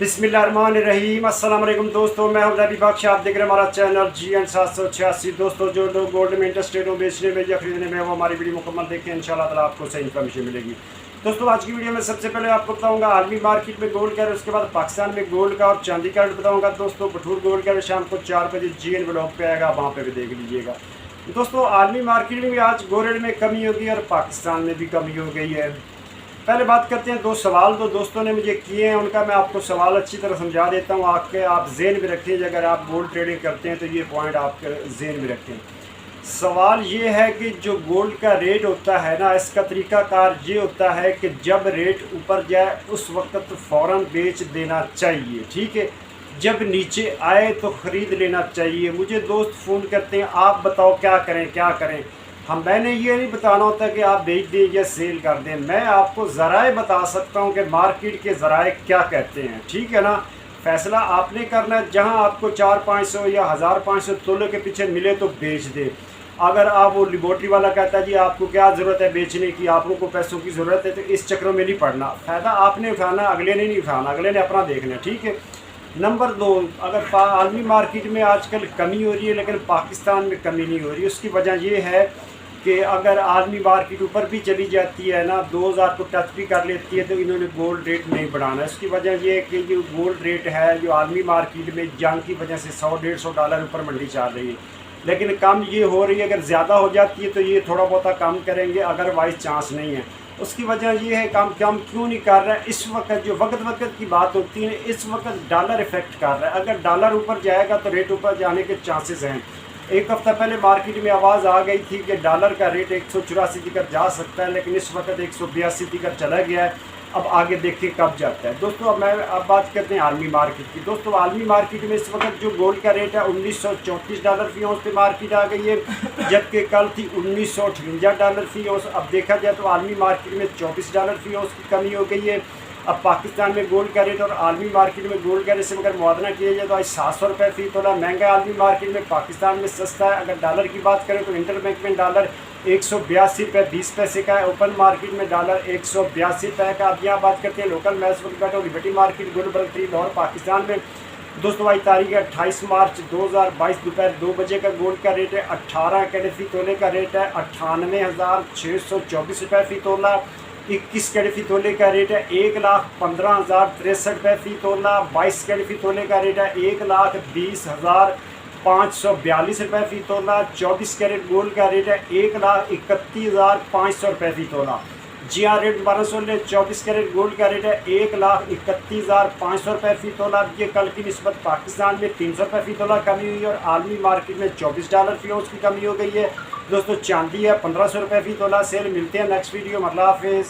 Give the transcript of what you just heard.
बिस्मिल्लाहिर्रहमानिर्रहीम। अस्सलाम वालेकुम दोस्तों, मैं हूं नबी बख्श। आप देख रहे हैं हमारा चैनल GN 786। दोस्तों, जो लोग गोल्ड में इंटरेस्टेड हो बेचने में या खरीदने में, वो हमारी वीडियो मुकम्मल देखें, इंशाल्लाह ताला आपको सही इन्फॉर्मेशन मिलेगी। दोस्तों, आज की वीडियो में सबसे पहले आपको बताऊंगा आलमी मार्केट में गोल्ड का रेट, उसके बाद पाकिस्तान में गोल्ड का और चांदी का रेट बताऊंगा। दोस्तों, बटूर गोल्ड का रेट शाम को 4 बजे GN ब्लॉग पे आएगा, वहाँ पे भी देख लीजिएगा। दोस्तों, आलमी मार्केट में भी आज गोल्ड रेट में कमी होगी और पाकिस्तान में भी कमी हो गई है। पहले बात करते हैं, दो सवाल दो दोस्तों ने मुझे किए हैं, उनका मैं आपको सवाल अच्छी तरह समझा देता हूँ। आप जेन में रखें, अगर आप गोल्ड ट्रेडिंग करते हैं तो ये पॉइंट आपके जेन में रखें। सवाल ये है कि जो गोल्ड का रेट होता है ना, इसका तरीकाकार ये होता है कि जब रेट ऊपर जाए उस वक्त फ़ौरन बेच देना चाहिए, ठीक है। जब नीचे आए तो ख़रीद लेना चाहिए। मुझे दोस्त फ़ोन करते हैं, आप बताओ क्या करें क्या करें। मैंने ये नहीं बताना होता कि आप बेच दें या सेल कर दें। मैं आपको ज़राए बता सकता हूँ कि मार्केट के ज़राए क्या कहते हैं, ठीक है ना। फ़ैसला आपने करना है। जहाँ आपको 400-500 या 1500 तोले के पीछे मिले तो बेच दें। अगर आप वो लिबोर्ट्री वाला कहता है जी आपको क्या ज़रूरत है बेचने की, आप लोगों को पैसों की ज़रूरत है, तो इस चक्रों में नहीं पड़ना। फ़ायदा आपने उठाना, अगले ने नहीं उठाना, अगले ने अपना देखना, ठीक है। नंबर 2, अगर आलमी मार्केट में आजकल कमी हो रही है लेकिन पाकिस्तान में कमी नहीं हो रही, उसकी वजह ये है कि अगर आलमी मार्केट ऊपर भी चली जाती है ना, 2000 को टच भी कर लेती है, तो इन्होंने गोल्ड रेट नहीं बढ़ाना। इसकी वजह ये है कि जो गोल्ड रेट है, जो आलमी मार्केट में जंग की वजह से $100-150 ऊपर मंडी चल रही है, लेकिन कम ये हो रही है। अगर ज़्यादा हो जाती है तो ये थोड़ा बहुत कम करेंगे, अदरवाइज़ चांस नहीं है। उसकी वजह ये है कम क्यों नहीं कर रहा है। इस वक्त जो वक्त की बात होती है, इस वक्त डॉलर इफेक्ट कर रहा है। अगर डॉलर ऊपर जाएगा तो रेट ऊपर जाने के चांसेस हैं। एक हफ़्ता पहले मार्केट में आवाज़ आ गई थी कि डॉलर का रेट 184 तक जा सकता है, लेकिन इस वक्त 182 तक चला गया है। अब आगे देखिए कब जाता है। दोस्तों, अब बात करते हैं आलमी मार्केट की। दोस्तों, आलमी मार्केट में इस वक्त जो गोल्ड का रेट है $1934 फी औंस पे मार्केट आ गई है, जबकि कल थी $1958 फी औंस। अब देखा जाए तो आलमी मार्केट में $24 फी औंस की कमी हो गई है। अब पाकिस्तान में गोल्ड का रेट और आलमी मार्केट में गोल्ड का रेट से अगर मुआवजा किया जाए तो आज $700 फी तोला महंगा आलमी मार्केट में, पाकिस्तान में सस्ता है। अगर डॉलर की बात करें तो इंटर बैंक में डॉलर $182.20 का है, ओपन मार्केट में डॉलर $182 का। अब यहाँ बात करते हैं लोकल मैच वक्त बैठे liberty market gold 3 Lahore Pakistan में। दोस्तों, आज तारीख है 28 मार्च 2022, दोपहर 2 बजे का गोल्ड का रेट है 18 कैरेट फी तोले का रेट है $98,624 फी तोला। 21 कैरेट फी तोले का रेट है $1,15,063 फी तोला। 22 कैरेट फी तोले का रेट है $1,20,542 फी तोला। 24 कैरेट गोल्ड का रेट है $1,31,500 फी तोला। जी हाँ, रेट 1200 24 कैरेट गोल्ड का रेट है $1,31,500 फी तोला। ये कल की निस्बत पाकिस्तान में $300 फी तोला कमी हुई है और आलमी मार्केट में $24 फी औंस की कमी हो गई है। दोस्तों, चांदी है $1500 फी तोला सेल। मिलते हैं नेक्स्ट वीडियो में। अल्लाह हाफिज़।